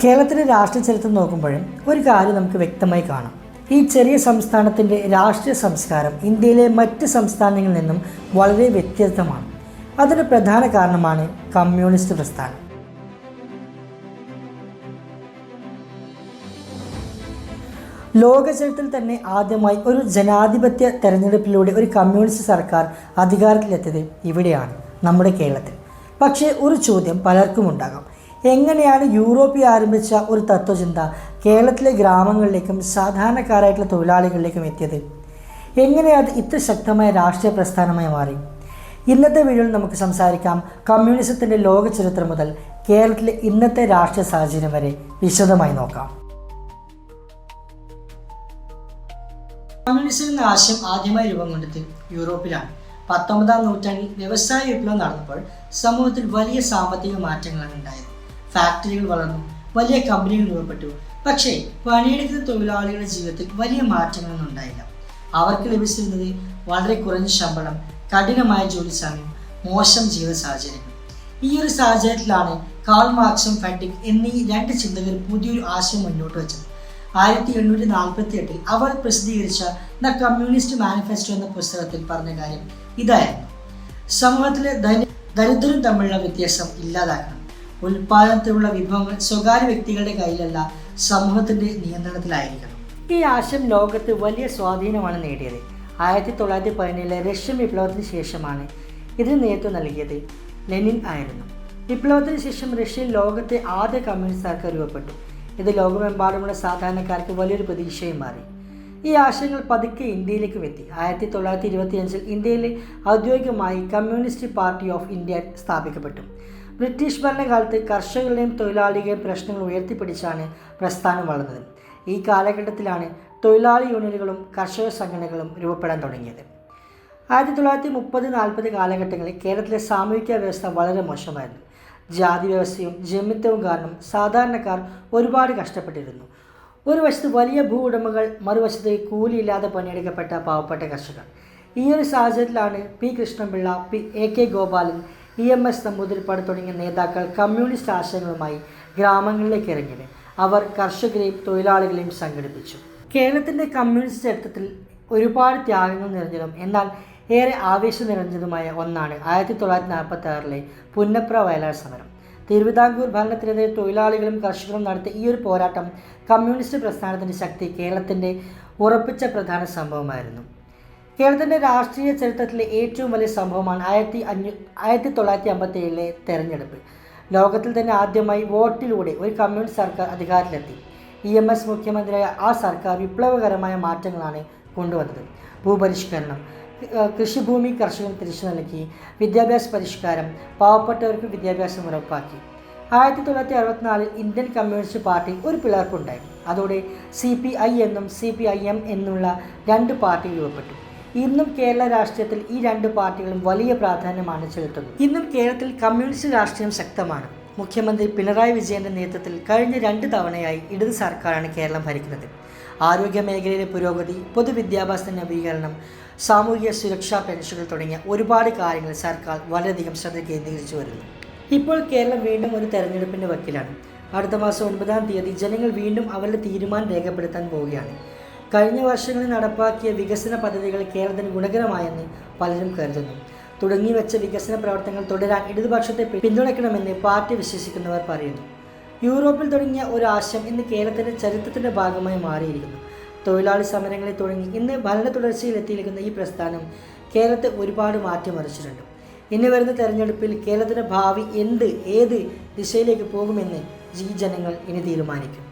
കേരളത്തിലെ രാഷ്ട്രീയ ചരിത്രം നോക്കുമ്പോഴും ഒരു കാര്യം നമുക്ക് വ്യക്തമായി കാണാം. ഈ ചെറിയ സംസ്ഥാനത്തിൻ്റെ രാഷ്ട്രീയ സംസ്കാരം ഇന്ത്യയിലെ മറ്റ് സംസ്ഥാനങ്ങളിൽ നിന്നും വളരെ വ്യത്യസ്തമാണ്. അതിന് പ്രധാന കാരണമാണ് കമ്മ്യൂണിസ്റ്റ് പ്രസ്ഥാനം. ലോക ചരിത്രത്തിൽ തന്നെ ആദ്യമായി ഒരു ജനാധിപത്യ തെരഞ്ഞെടുപ്പിലൂടെ ഒരു കമ്മ്യൂണിസ്റ്റ് സർക്കാർ അധികാരത്തിലെത്തിയത് ഇവിടെയാണ്, നമ്മുടെ കേരളത്തിൽ. പക്ഷേ ഒരു ചോദ്യം പലർക്കും ഉണ്ടാകാം. എങ്ങനെയാണ് യൂറോപ്പിൽ ആരംഭിച്ച ഒരു തത്വചിന്ത കേരളത്തിലെ ഗ്രാമങ്ങളിലേക്കും സാധാരണക്കാരായിട്ടുള്ള തൊഴിലാളികളിലേക്കും എത്തിയത്? എങ്ങനെയാണ് ഇത്ര ശക്തമായ രാഷ്ട്രീയ പ്രസ്ഥാനമായി മാറി? ഇന്നത്തെ വീഡിയോയിൽ നമുക്ക് സംസാരിക്കാം. കമ്മ്യൂണിസത്തിൻ്റെ ലോക ചരിത്രം മുതൽ കേരളത്തിലെ ഇന്നത്തെ രാഷ്ട്രീയ സാഹചര്യം വരെ വിശദമായി നോക്കാം. കമ്മ്യൂണിസം എന്ന ആശയം ആദ്യമായി രൂപം കൊണ്ടത് യൂറോപ്പിലാണ്. 19-ാം നൂറ്റാണ്ടിൽ വ്യവസായ വിപ്ലവം നടന്നപ്പോൾ സമൂഹത്തിൽ വലിയ സാമ്പത്തിക മാറ്റങ്ങളാണ് ഉണ്ടായത്. ഫാക്ടറികൾ വളർന്നു, വലിയ കമ്പനികൾ രൂപപ്പെട്ടു. പക്ഷേ പണിയെടുക്കുന്ന തൊഴിലാളികളുടെ ജീവിതത്തിൽ വലിയ മാറ്റങ്ങളൊന്നും ഉണ്ടായില്ല. അവർക്ക് ലഭിച്ചിരുന്നത് വളരെ കുറഞ്ഞ ശമ്പളം, കഠിനമായ ജോലി സമയം, മോശം ജീവിത സാഹചര്യങ്ങൾ. ഈ ഒരു സാഹചര്യത്തിലാണ് കാൾ മാർക്സും ഫെഡറിക് എന്നീ രണ്ട് ചിന്തകർ പുതിയൊരു ആശയം മുന്നോട്ട് വെച്ചത്. 1848 അവർ പ്രസിദ്ധീകരിച്ച ദ കമ്മ്യൂണിസ്റ്റ് മാനിഫെസ്റ്റോ എന്ന പുസ്തകത്തിൽ പറഞ്ഞ കാര്യം ഇതായിരുന്നു: സമൂഹത്തിലെ ദരിദ്രരും തമ്മിലുള്ള വ്യത്യാസം ഇല്ലാതാക്കണം. ഉൽപാദനത്തിലുള്ള വിഭവങ്ങൾ സ്വകാര്യ വ്യക്തികളുടെ കയ്യിലല്ല, സമൂഹത്തിന്റെ നിയന്ത്രണത്തിലായിരിക്കണം. ഈ ആശയം ലോകത്ത് വലിയ സ്വാധീനമാണ് നേടിയത്. 1917 റഷ്യൻ വിപ്ലവത്തിന് ശേഷമാണ് ഇതിന് നേതൃത്വം നൽകിയത് ലെനിൻ ആയിരുന്നു. വിപ്ലവത്തിന് ശേഷം റഷ്യയിൽ ലോകത്തെ ആദ്യ കമ്മ്യൂണിസ്റ്റ് സർക്കാർ രൂപപ്പെട്ടു. ഇത് ലോകമെമ്പാടുമുള്ള സാധാരണക്കാർക്ക് വലിയൊരു പ്രതീക്ഷയും മാറി. ഈ ആശയങ്ങൾ പതുക്കെ ഇന്ത്യയിലേക്കും എത്തി. 1925 ഇന്ത്യയിൽ ഔദ്യോഗികമായി കമ്മ്യൂണിസ്റ്റ് പാർട്ടി ഓഫ് ഇന്ത്യ സ്ഥാപിക്കപ്പെട്ടു. ബ്രിട്ടീഷ് ഭരണകാലത്ത് കർഷകരുടെയും തൊഴിലാളികളുടെയും പ്രശ്നങ്ങൾ ഉയർത്തിപ്പിടിച്ചാണ് പ്രസ്ഥാനം വളർന്നത്. ഈ കാലഘട്ടത്തിലാണ് തൊഴിലാളി യൂണിയനുകളും കർഷക സംഘടനകളും രൂപപ്പെടാൻ തുടങ്ങിയത്. 1930-40 കാലഘട്ടങ്ങളിൽ കേരളത്തിലെ സാമൂഹിക വ്യവസ്ഥ വളരെ മോശമായിരുന്നു. ജാതി വ്യവസ്ഥയും ജന്മിത്വവും കാരണം സാധാരണക്കാർ ഒരുപാട് കഷ്ടപ്പെട്ടിരുന്നു. ഒരു വശത്ത് വലിയ ഭൂ ഉടമകൾ, മറുവശത്ത് കൂലിയില്ലാതെ പണിയെടുക്കപ്പെട്ട പാവപ്പെട്ട കർഷകർ. ഈ ഒരു സാഹചര്യത്തിലാണ് P Krishna Pillai, AK Gopalan, EMS Namboodiripad തുടങ്ങിയ നേതാക്കൾ കമ്മ്യൂണിസ്റ്റ് ആശയങ്ങളുമായി ഗ്രാമങ്ങളിലേക്ക് ഇറങ്ങിയത്. അവർ കർഷകരെയും തൊഴിലാളികളെയും സംഘടിപ്പിച്ചു. കേരളത്തിൻ്റെ കമ്മ്യൂണിസ്റ്റ് ചരിത്രത്തിൽ ഒരുപാട് ത്യാഗങ്ങൾ നിറഞ്ഞതും എന്നാൽ ഏറെ ആവേശം നിറഞ്ഞതുമായ ഒന്നാണ് 1946 പുന്നപ്ര വയലാർ സമരം. തിരുവിതാംകൂർ ഭരണത്തിനെതിരെ തൊഴിലാളികളും കർഷകരും നടത്തിയ ഈ ഒരു പോരാട്ടം കമ്മ്യൂണിസ്റ്റ് പ്രസ്ഥാനത്തിൻ്റെ ശക്തി കേരളത്തിൻ്റെ ഉറപ്പിച്ച പ്രധാന സംഭവമായിരുന്നു. കേരളത്തിൻ്റെ രാഷ്ട്രീയ ചരിത്രത്തിലെ ഏറ്റവും വലിയ സംഭവമാണ് 1957 തെരഞ്ഞെടുപ്പ്. ലോകത്തിൽ തന്നെ ആദ്യമായി വോട്ടിലൂടെ ഒരു കമ്മ്യൂണിസ്റ്റ് സർക്കാർ അധികാരത്തിലെത്തി. EMS മുഖ്യമന്ത്രിയായ ആ സർക്കാർ വിപ്ലവകരമായ മാറ്റങ്ങളാണ് കൊണ്ടുവന്നത്. ഭൂപരിഷ്കരണം, കൃഷിഭൂമി കർഷകന് തിരിച്ചു നൽകി, വിദ്യാഭ്യാസ പരിഷ്കാരം, പാവപ്പെട്ടവർക്ക് വിദ്യാഭ്യാസം ഉറപ്പാക്കി. 1964 ഇന്ത്യൻ കമ്മ്യൂണിസ്റ്റ് പാർട്ടി ഒരു പിളർപ്പുണ്ടായി. അതോടെ CPI എന്നും CPIM എന്നുള്ള രണ്ട് പാർട്ടികൾ രൂപപ്പെട്ടു. ഇന്നും കേരള രാഷ്ട്രീയത്തിൽ ഈ രണ്ട് പാർട്ടികളും വലിയ പ്രാധാന്യമാണ് ചെലുത്തുന്നത്. ഇന്നും കേരളത്തിൽ കമ്മ്യൂണിസ്റ്റ് രാഷ്ട്രീയം ശക്തമാണ്. മുഖ്യമന്ത്രി പിണറായി വിജയൻ്റെ നേതൃത്വത്തിൽ കഴിഞ്ഞ 2 തവണയായി ഇടത് സർക്കാരാണ് കേരളം ഭരിക്കുന്നത്. ആരോഗ്യ മേഖലയിലെ പുരോഗതി, പൊതുവിദ്യാഭ്യാസ നവീകരണം, സാമൂഹിക സുരക്ഷാ പെൻഷനുകൾ തുടങ്ങിയ ഒരുപാട് കാര്യങ്ങൾ സർക്കാർ വളരെയധികം ശ്രദ്ധ കേന്ദ്രീകരിച്ചു വരുന്നു. ഇപ്പോൾ കേരളം വീണ്ടും ഒരു തെരഞ്ഞെടുപ്പിൻ്റെ വക്കിലാണ്. അടുത്ത മാസം 9-ാം തീയതി ജനങ്ങൾ വീണ്ടും അവരുടെ തീരുമാനം രേഖപ്പെടുത്താൻ പോവുകയാണ്. കഴിഞ്ഞ വർഷങ്ങളിൽ നടപ്പാക്കിയ വികസന പദ്ധതികൾ കേരളത്തിന് ഗുണകരമായെന്ന് പലരും കരുതുന്നു. തുടങ്ങിവെച്ച വികസന പ്രവർത്തനങ്ങൾ തുടരാൻ ഇടതുപക്ഷത്തെ പിന്തുണയ്ക്കണമെന്ന് പാർട്ടി വിശ്വസിക്കുന്നവർ പറയുന്നു. യൂറോപ്പിൽ തുടങ്ങിയ ഒരു ആശയം ഇന്ന് കേരളത്തിൻ്റെ ചരിത്രത്തിൻ്റെ ഭാഗമായി മാറിയിരിക്കുന്നു. തൊഴിലാളി സമരങ്ങളിൽ തുടങ്ങി ഇന്ന് ഭരണ തുടർച്ചയിൽ എത്തിയിരിക്കുന്ന ഈ പ്രസ്ഥാനം കേരളത്തെ ഒരുപാട് മാറ്റിമറിച്ചിട്ടുണ്ട്. ഇനി വരുന്ന തെരഞ്ഞെടുപ്പിൽ കേരളത്തിൻ്റെ ഭാവി ഏത് ദിശയിലേക്ക് പോകുമെന്ന് ഈ ജനങ്ങൾ ഇനി തീരുമാനിക്കും.